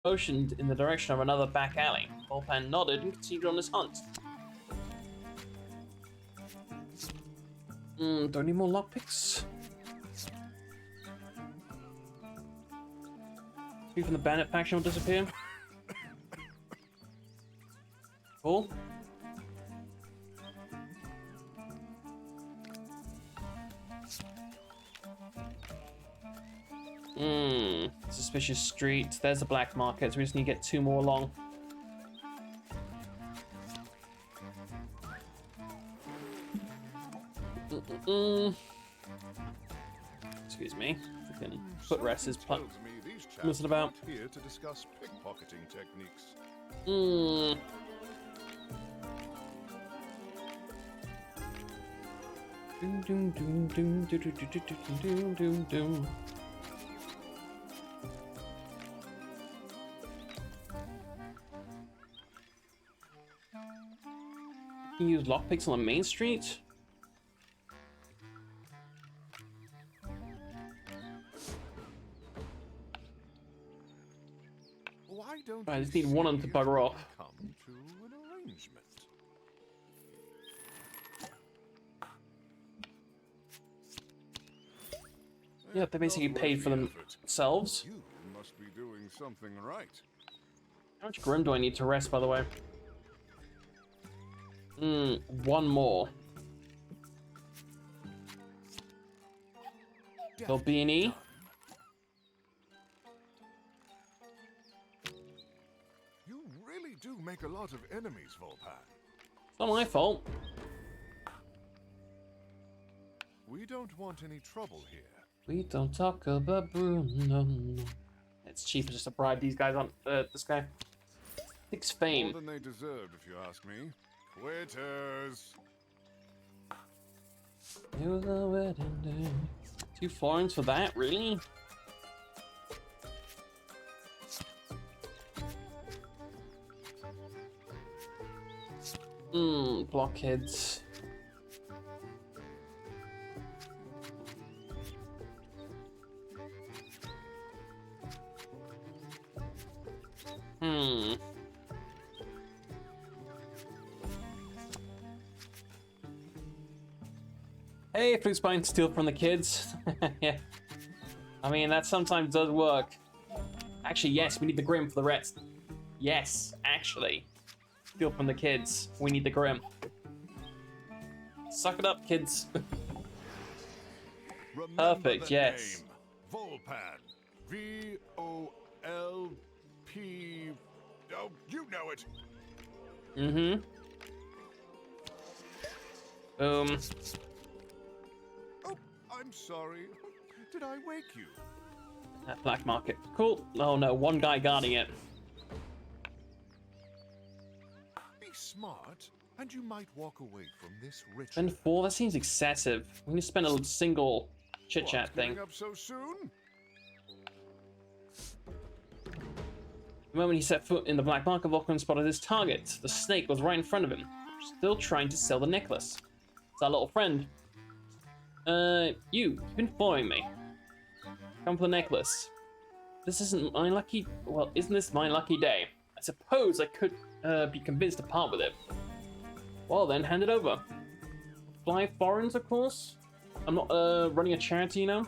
motioned in the direction of another back alley. Volpan nodded and continued on his hunt. Don't need more lockpicks. Even the bandit faction will disappear. Cool. Suspicious street. There's the black market, so we just need to get 2 more along. Excuse me. Freaking footrest is what's it about? Here to discuss pickpocketing techniques. Doom doom doom doom doom doom doom doom doom. Can you use lockpicks on the main street? Why don't I just need one of them to bugger off. come to an arrangement? Yeah, they basically paid for themselves. You must be doing something right. How much grim do I need to rest, by the way? 1 more. There'll be an E. You really do make a lot of enemies, Volpan. It's not my fault. We don't want any trouble here. We don't talk about Bruno. It's cheaper just to bribe these guys on this guy. Six fame. More than they deserved, if you ask me. Quitters. It was a wedding day. 2 florins for that, really? Blockheads. Hey, Fruit Spine, steal from the kids. Yeah. I mean, that sometimes does work. Actually, yes, we need the Grim for the rest. Yes, actually. Steal from the kids. We need the Grim. Suck it up, kids. Perfect, yes. Name. Volpan. V-O-L-P... Oh, you know it. Boom. Oh, I'm sorry. Did I wake you? That black market. Cool. Oh no, 1 guy guarding it. Be smart, and you might walk away from this ritual. Spend 4? That seems excessive. We need to spend a single chit-chat thing. Getting up so soon? The moment he set foot in the black market, Volkan spotted his target. The snake was right in front of him, still trying to sell the necklace. It's our little friend. You've been following me. Come for the necklace. This isn't my lucky... Well, isn't this my lucky day? I suppose I could be convinced to part with it. Well then, hand it over. Fly foreigns, of course. I'm not running a charity, you know.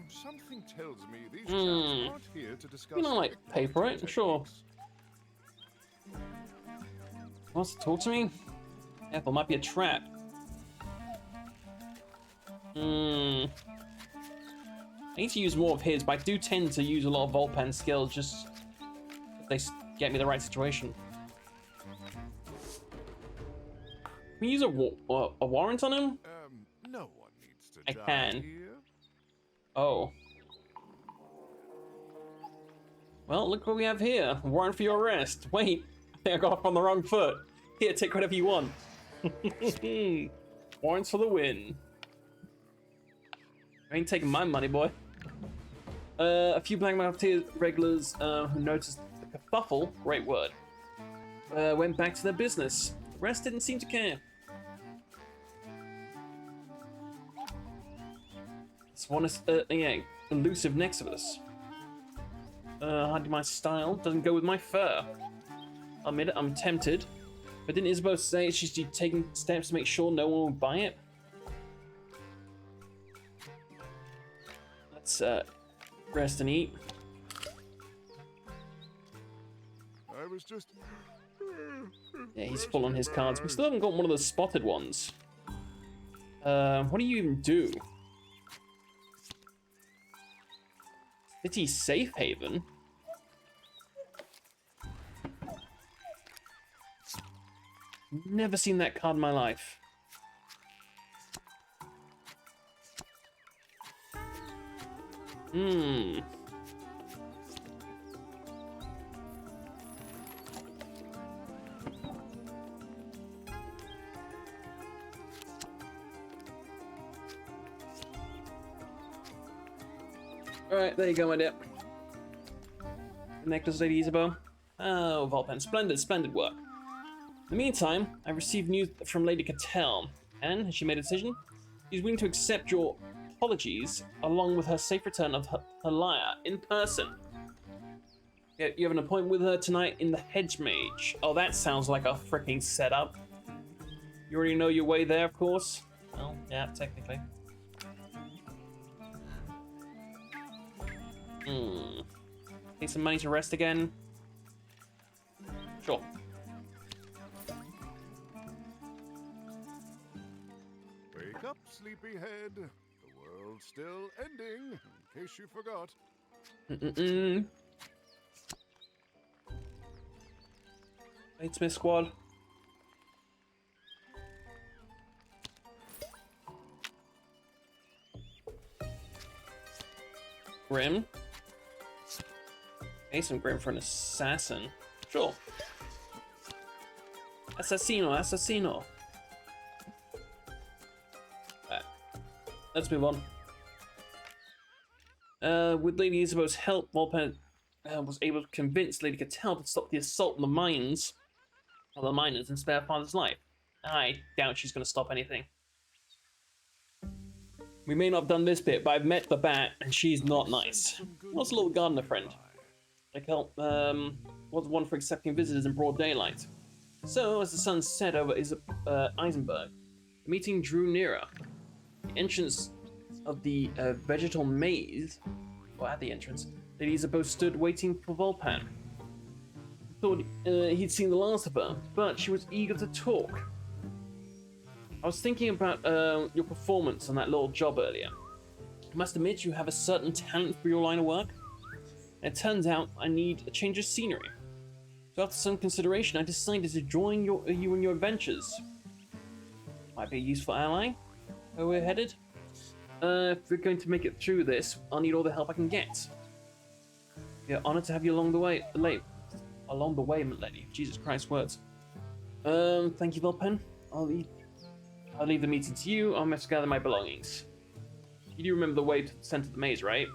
Something tells me these chaps aren't here to discuss. You know, like paper, right? Sure. Wants to talk to me? Careful, might be a trap. I need to use more of his, but I do tend to use a lot of Volpan skills just if they get me the right situation. Can we use a warrant on him? No one needs to I die can. here. Oh. Well, look what we have here. Warrant for your arrest. Wait, I think I got off on the wrong foot. Here, take whatever you want. Warrants for the win. I ain't taking my money, boy. A few Black Marketeer regulars who noticed the kerfuffle, great word, went back to their business. The rest didn't seem to care. This one is, yeah, elusive next to us. hardly my style. Doesn't go with my fur. I'll admit it, I'm tempted. But didn't Isabel say she's taking steps to make sure no one will buy it? Let's rest and eat. I was just. Yeah, he's full on his cards. We still haven't got one of the spotted ones. What do you even do? City Safe Haven? Never seen that card in my life. Hmm. Alright, there you go, my dear. The necklace, Lady Isabel. Oh, Volpen, splendid, splendid work. In the meantime, I received news from Lady Cattell, and has she made a decision? She's willing to accept your apologies, along with her safe return of her lyre in person. Yeah, you have an appointment with her tonight in the Hedge Mage. Oh, that sounds like a freaking setup. You already know your way there, of course. Well, yeah, technically. Need some money to rest again? Sure. Wake up, sleepyhead. The world's still ending, in case you forgot. Hey, Smith Squad. Grim. Okay, some Grim for an assassin. Sure. Assassino, assassino. Alright. Let's move on. With Lady Isabel's help, Volpen was able to convince Lady Cattell to stop the assault on the miners and spare her father's life. I doubt she's going to stop anything. We may not have done this bit, but I've met the bat, and she's not nice. What's a little gardener friend? Like help, was one for accepting visitors in broad daylight. So, as the sun set over Eisenberg, the meeting drew nearer. The entrance of the vegetal maze, or at the entrance, Lady Isabel stood waiting for Volpan. Thought he'd seen the last of her, but she was eager to talk. I was thinking about your performance on that little job earlier. I must admit you have a certain talent for your line of work. And it turns out I need a change of scenery. So after some consideration, I decided to join you in your adventures. Might be a useful ally. Where we're headed? If we're going to make it through this, I'll need all the help I can get. Yeah, honored to have you along the way, my lady. Jesus Christ, words. Thank you, Volpen. I'll leave the meeting to you. I'll mess gather my belongings. You do remember the way to the center of the maze, right?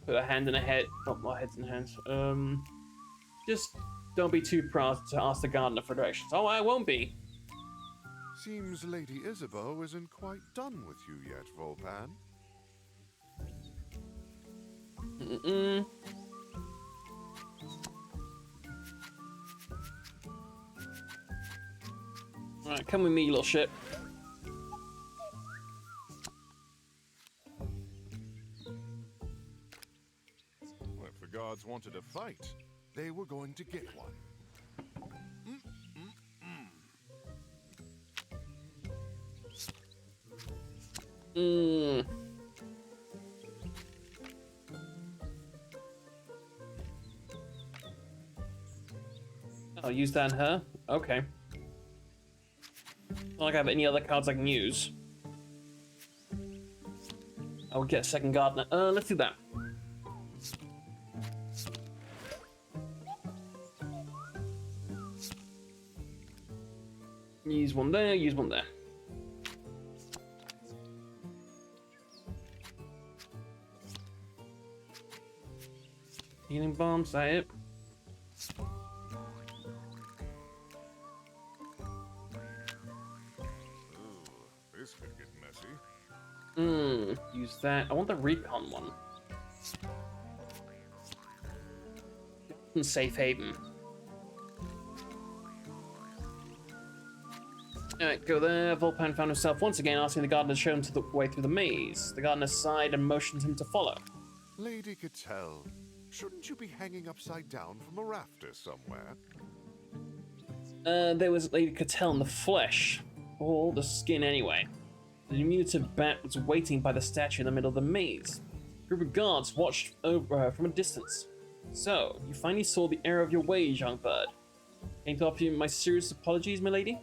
Put a hand in a head. Not my heads in hands. Just don't be too proud to ask the gardener for directions. Oh, I won't be. Seems Lady Isabel isn't quite done with you yet, Volpan. Alright, come with me, you little shit. Well, if the gods wanted a fight, they were going to get one. I'll use that on her. Okay. Not like I have any other cards I can use. I would get a second gardener. Let's do that. Use one there, use one there. Healing bombs, that it? This could get messy. Use that. I want the recon one. important safe haven. Alright, go there. Volpan found himself once again asking the gardener to show him to the way through the maze. The gardener sighed and motioned him to follow. Lady Cattell, shouldn't you be hanging upside down from a rafter somewhere? There was Lady Cattell in the flesh. Or the skin anyway. The diminutive bat was waiting by the statue in the middle of the maze. A group of guards watched over her from a distance. So, you finally saw the error of your ways, young bird. Came to offer you my serious apologies, milady?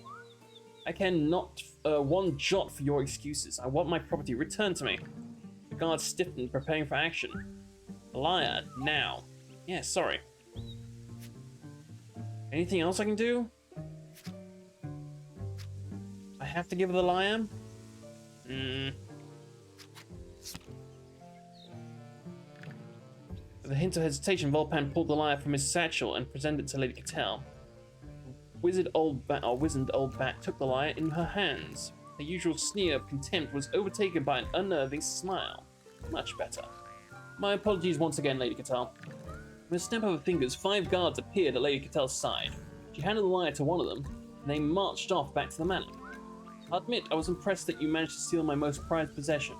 I care not one jot for your excuses. I want my property returned to me. The guards stiffened, preparing for action. A liar, now. Yeah, sorry. Anything else I can do? I have to give her the liar? With a hint of hesitation, Volpan pulled the lyre from his satchel and presented it to Lady Cattell. Wizened old bat took the lyre in her hands. Her usual sneer of contempt was overtaken by an unnerving smile. Much better. My apologies once again, Lady Cattell. With a snap of her fingers, 5 guards appeared at Lady Cattell's side. She handed the lyre to one of them, and they marched off back to the manor. I admit I was impressed that you managed to steal my most prized possession.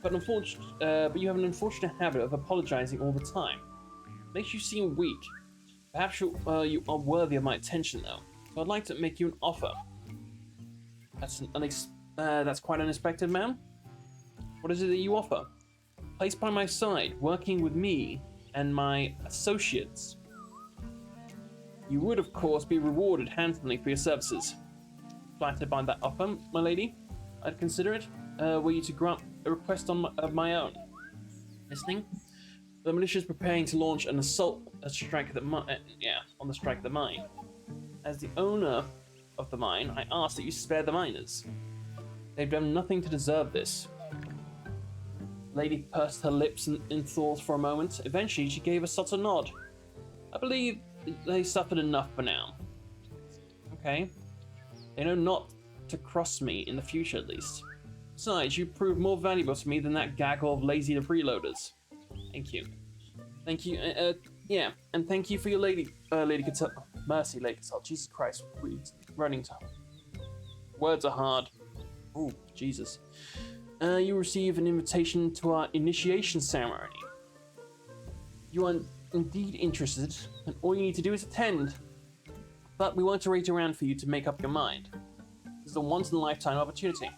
But you have an unfortunate habit of apologizing all the time. Makes you seem weak. Perhaps you are worthy of my attention, though. So I'd like to make you an offer. That's quite unexpected, ma'am. What is it that you offer? Placed by my side, working with me and my associates. You would, of course, be rewarded handsomely for your services. Flattered by that offer, my lady, I'd consider it. Were you to grant a request of my own? Listening? The militia is preparing to launch an assault on the strike of the mine. As the owner of the mine, I ask that you spare the miners. They've done nothing to deserve this. The lady pursed her lips in thought for a moment. Eventually, she gave a subtle nod. I believe they suffered enough for now. Okay. They know not to cross me in the future, at least. Besides, you proved more valuable to me than that gaggle of lazy freeloaders. Thank you. Thank you. Yeah, and thank you for your Lady Cattell. Mercy, Lady Cattell. Jesus Christ, running time. Words are hard. Oh, Jesus. You receive an invitation to our initiation ceremony. You are indeed interested, and all you need to do is attend. But we won't wait around for you to make up your mind. This is a once-in-a-lifetime opportunity.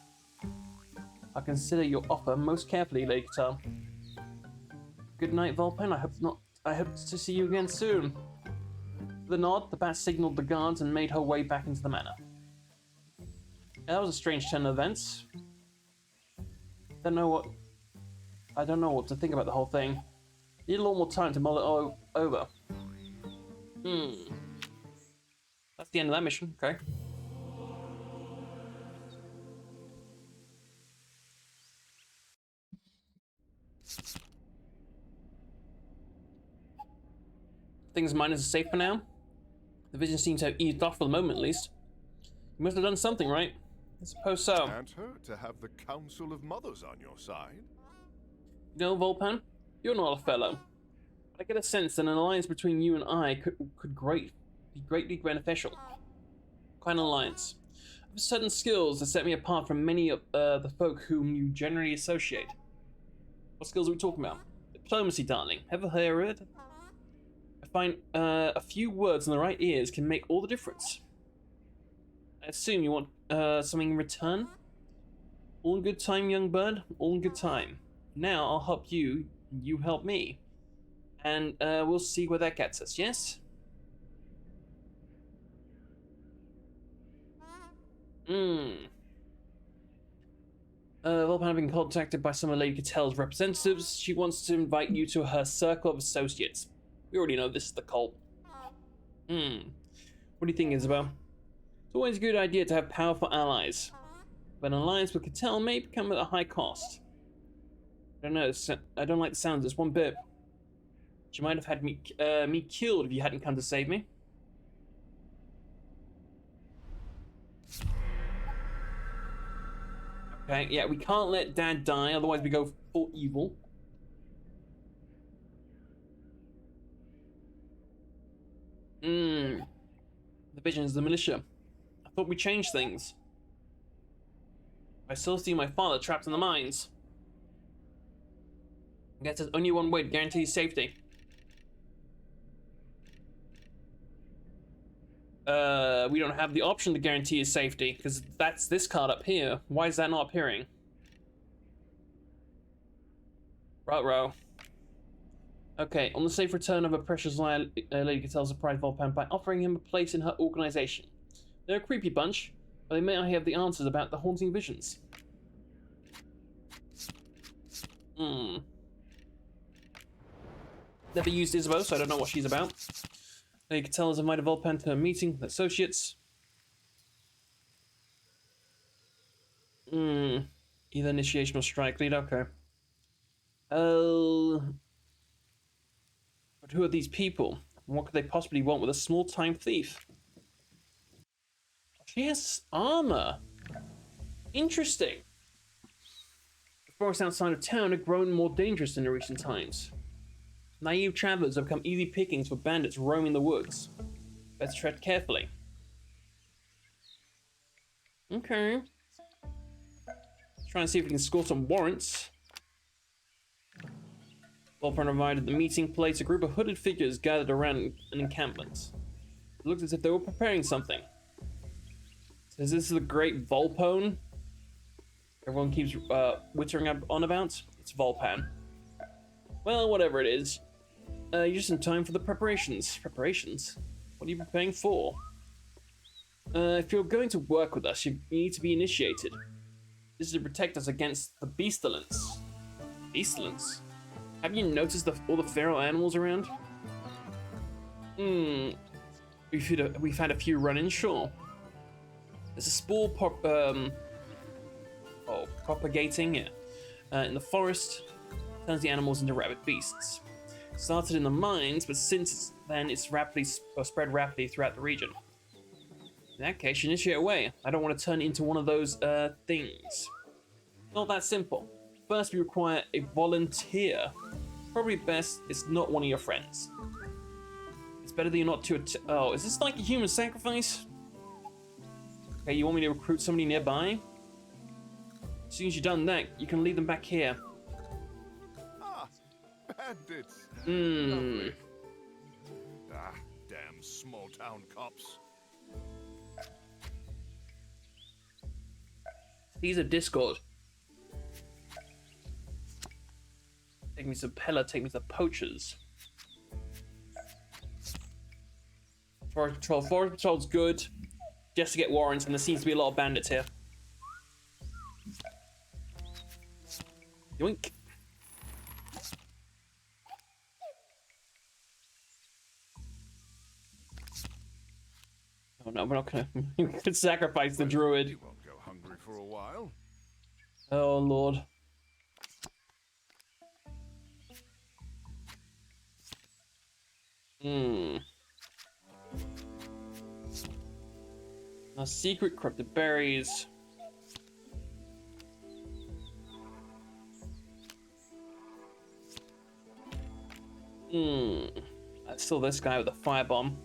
I'll consider your offer most carefully, Lady Cattell. Good night, Volpan. I hope to see you again soon. With a nod, the bat signaled the guards and made her way back into the manor. Yeah, that was a strange turn of events. I don't know what to think about the whole thing. Need a lot more time to mull it over. That's the end of that mission. Okay. Things miners are safe for now. The vision seems to have eased off for the moment, at least. You must have done something, right? I suppose so. Can't hurt to have the Council of Mothers on your side. You know, Volpan, you're not a fellow. I get a sense that an alliance between you and I could be greatly beneficial. Quite an alliance. I have certain skills that set me apart from many of the folk whom you generally associate. What skills are we talking about? Diplomacy, darling. Ever heard it? I find a few words in the right ears can make all the difference. I assume you want something in return? All in good time, young bird. All in good time. Now I'll help you, and you help me. And we'll see where that gets us, yes? Volpan have been contacted by some of Lady Cattell's representatives. She wants to invite you to her circle of associates. We already know this is the cult. What do you think, Isabel? It's always a good idea to have powerful allies. But an alliance with Cattell may come at a high cost. I don't know, I don't like the sound of this one bit. She might have had me killed if you hadn't come to save me. Okay, yeah, we can't let Dad die, otherwise we go full evil. The visions, the militia. I thought we changed things. I still see my father trapped in the mines. I guess there's only one way to guarantee his safety. We don't have the option to guarantee his safety, because that's this card up here. Why is that not appearing? Ruh-roh. Okay, on the safe return of a precious Lady Foretales surprised Volpan by offering him a place in her organization. They're a creepy bunch, but they may not have the answers about the haunting visions. Never used Isabeau, so I don't know what she's about. Lady Foretales invited Volpan to a meeting with associates. Either initiation or strike lead, okay. But who are these people? And what could they possibly want with a small-time thief? She has armor. Interesting. The forests outside of town have grown more dangerous in the recent times. Naive travelers have become easy pickings for bandits roaming the woods. Better tread carefully. Okay. Let's try and see if we can score some warrants. Volpan provided the meeting place. A group of hooded figures gathered around an encampment. It looked as if they were preparing something. So is this the great Volpone everyone keeps wittering on about? It's Volpan. Well, whatever it is. You're just in time for the preparations. Preparations? What are you preparing for? If you're going to work with us, you need to be initiated. This is to protect us against the beastalents. Beastalents? Have you noticed all the feral animals around? We've had a few run-ins, sure. There's a spore propagating in the forest. Turns the animals into rabid beasts. Started in the mines, but since then it's spread rapidly throughout the region. In that case, you initiate away. I don't want to turn into one of those things. Not that simple. First, we require a volunteer. Probably best it's not one of your friends. It's better that you're not too. Oh, is this like a human sacrifice? Okay, you want me to recruit somebody nearby? As soon as you've done that, you can lead them back here. Ah, bandits. Lovely. Ah, damn small town cops. These are Discord. Take me to Pella, take me to Poachers. Forest Patrol. Forest Patrol's good. Just to get warrants, and there seems to be a lot of bandits here. Yoink. Oh no, we're not gonna. We could sacrifice the druid. You won't go hungry for a while. Oh lord. Now, secret corrupted berries. That's still this guy with a firebomb.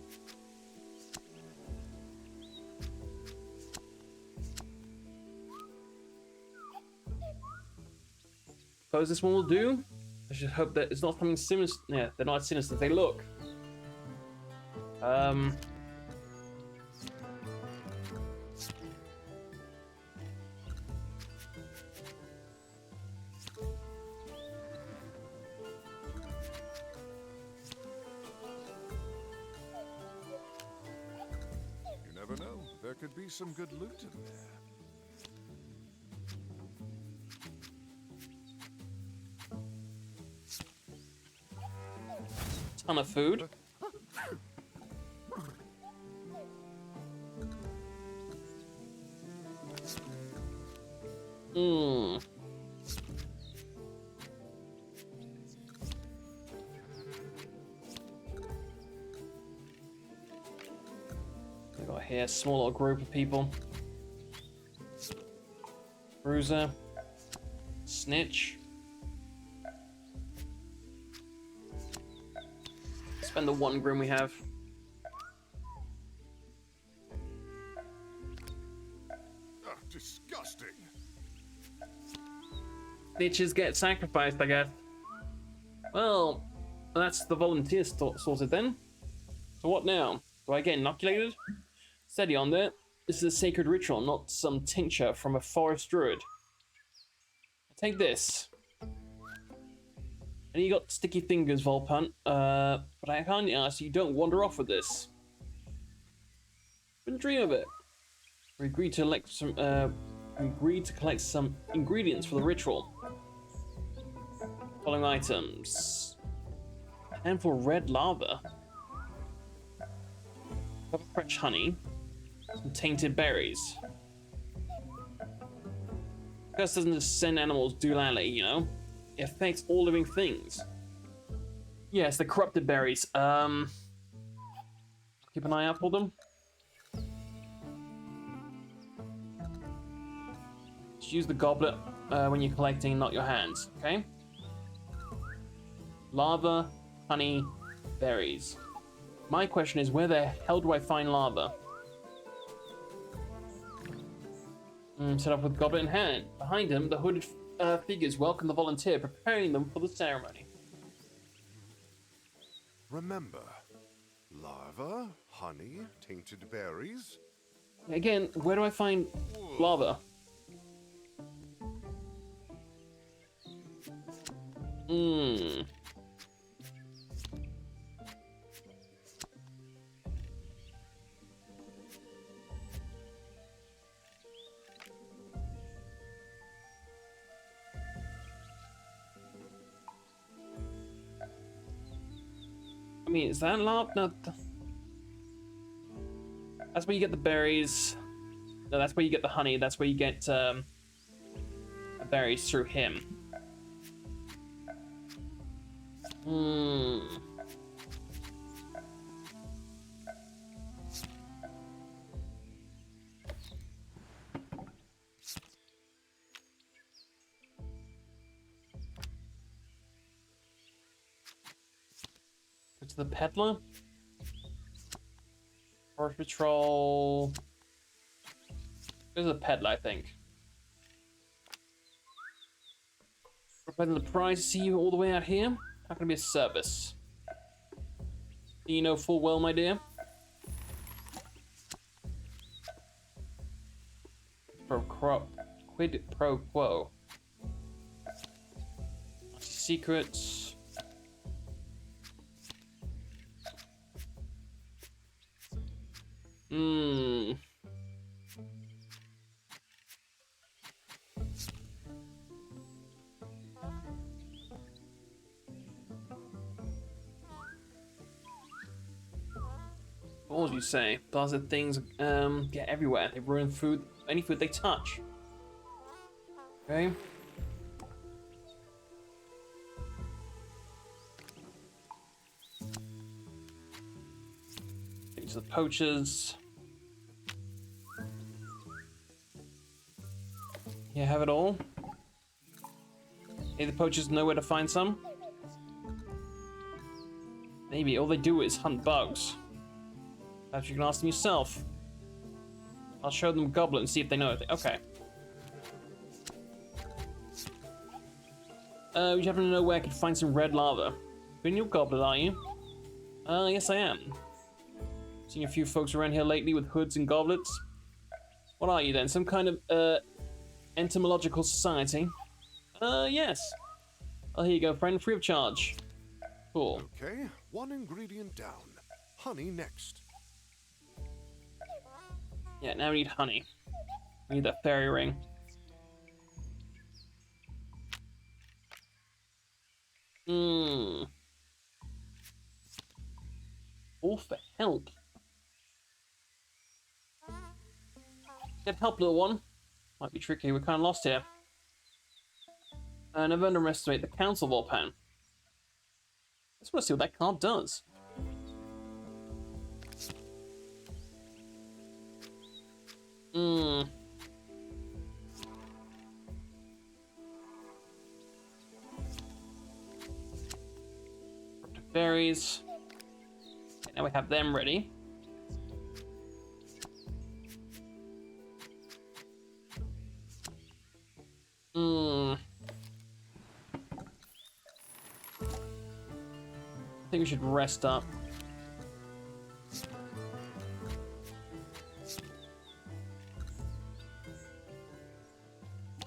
Suppose this one will do. I should hope that it's not something sinister. Yeah, they're not as sinister as they look. You never know. There could be some good loot in there. Ton of food. We got here a small little group of people. Bruiser. Snitch. Spend the one grim we have. Snitches get sacrificed, I guess. Well, that's the volunteers sorted then. So what now? Do I get inoculated? Steady on there. This is a sacred ritual, not some tincture from a forest druid. Take this. And you got sticky fingers, Volpunt. But I can't ask you don't wander off with this. Been dream of it. We agreed to collect some ingredients for the ritual. Following items: and for red lava, cup of fresh honey, some tainted berries. Curse doesn't just send animals doolally, you know. It affects all living things. Yes, the corrupted berries. Keep an eye out for them. Just use the goblet when you're collecting, not your hands, okay? Lava, honey, berries. My question is, where the hell do I find lava? Set up with goblet in hand. Behind him, the hooded figures welcome the volunteer, preparing them for the ceremony. Remember, lava, honey, tainted berries. Again, where do I find lava? I mean, is that lava? No. That's where you get the berries. No, that's where you get the honey. That's where you get berries through him. Go to the peddler. Forest patrol. There's a peddler, I think. Providing the prize to see you all the way out here. How can it be a service? Do you know full well, my dear? Quid pro quo. Secrets. What would you say? Buzzard things get everywhere. They ruin food, any food they touch. Okay. These are the poachers. Yeah, have it all. Hey, the poachers know where to find some. Maybe all they do is hunt bugs. Perhaps you can ask them yourself. I'll show them a goblet and see if they know it. Okay. You happen to know where I can find some red lava? You're in your goblet, are you? Yes I am. Seen a few folks around here lately with hoods and goblets. What are you then? Some kind of, entomological society? Yes. Oh, here you go, friend. Free of charge. Cool. Okay, one ingredient down. Honey next. Yeah, now we need honey. We need that fairy ring. All for help. Get help, little one. Might be tricky, we're kind of lost here. Never underestimate the council, Volpan. I just want to see what that card does. Berries. Okay, now we have them ready. I think we should rest up.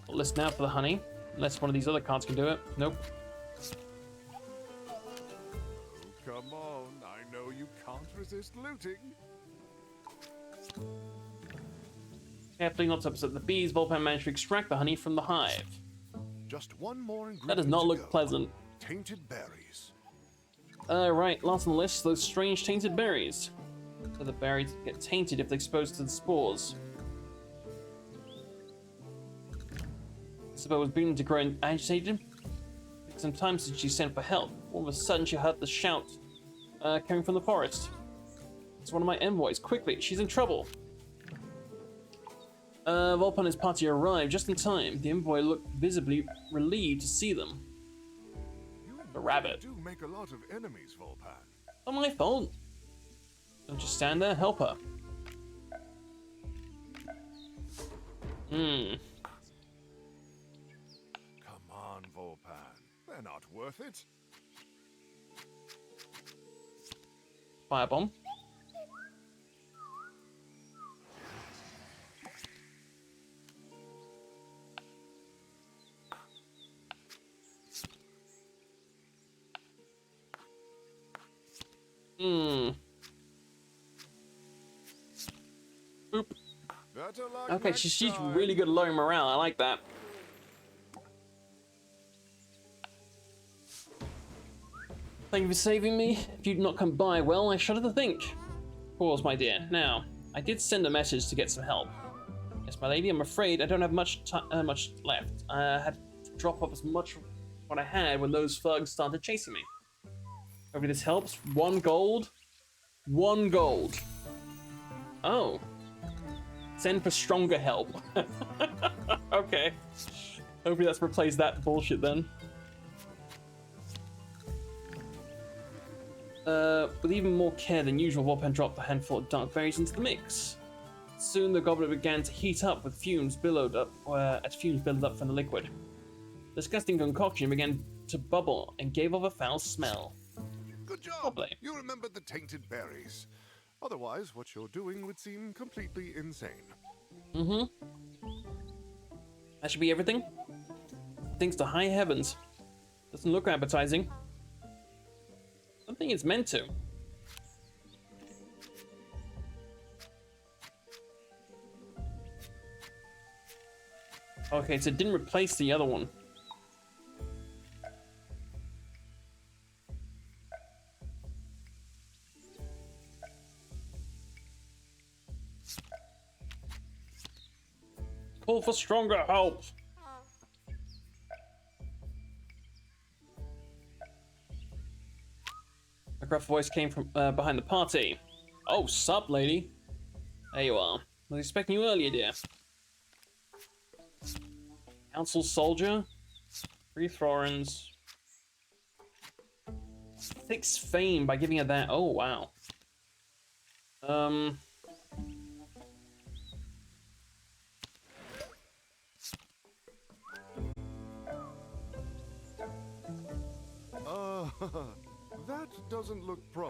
I'll listen out for the honey, unless one of these other cards can do it. Nope. Oh, come on. I know you can't resist looting. Carefully not to upset the bees, Volpan managed to extract the honey from the hive. Just one more ingredient. That does not to look go. pleasant. Tainted berries. Right, last on the list, those strange tainted berries. So the berries get tainted if they're exposed to the spores. Isabel was beginning to grow agitated. It took some time since she sent for help. All of a sudden, she heard the shout coming from the forest. It's one of my envoys. Quickly, she's in trouble. Volpan and his party arrived just in time. The envoy looked visibly relieved to see them. The rabbit. You do make a lot of enemies, Volpan. Not my fault. Don't just stand there, help her. Come on, Volpan. They're not worth it. Firebomb. Boop. Better luck Okay, next she's time. really good at lowering morale. I like that. Thank you for saving me. If you'd not come by, well, I shudder to think. Pause, my dear. Now, I did send a message to get some help. Yes, my lady, I'm afraid I don't have much left. I had to drop off as much of what I had when those thugs started chasing me. Hopefully this helps. 1 gold. 1 gold. Oh. Send for stronger help. Okay. Hopefully that's replaced that bullshit then. With even more care than usual, Volpan dropped a handful of dark berries into the mix. Soon the goblet began to heat up with fumes billowed up, as fumes built up from the liquid. The disgusting concoction began to bubble and gave off a foul smell. Good job. Lovely. You remembered the tainted berries. Otherwise, what you're doing would seem completely insane. That should be everything. Thanks to high heavens. Doesn't look appetizing. I don't think it's meant to. Okay, so it didn't replace the other one. Call for stronger help. A gruff voice came from behind the party. Oh, sup, lady. There you are. I was expecting you earlier, dear. Council soldier. 3 florins. 6 fame by giving her that. Oh, wow. That doesn't look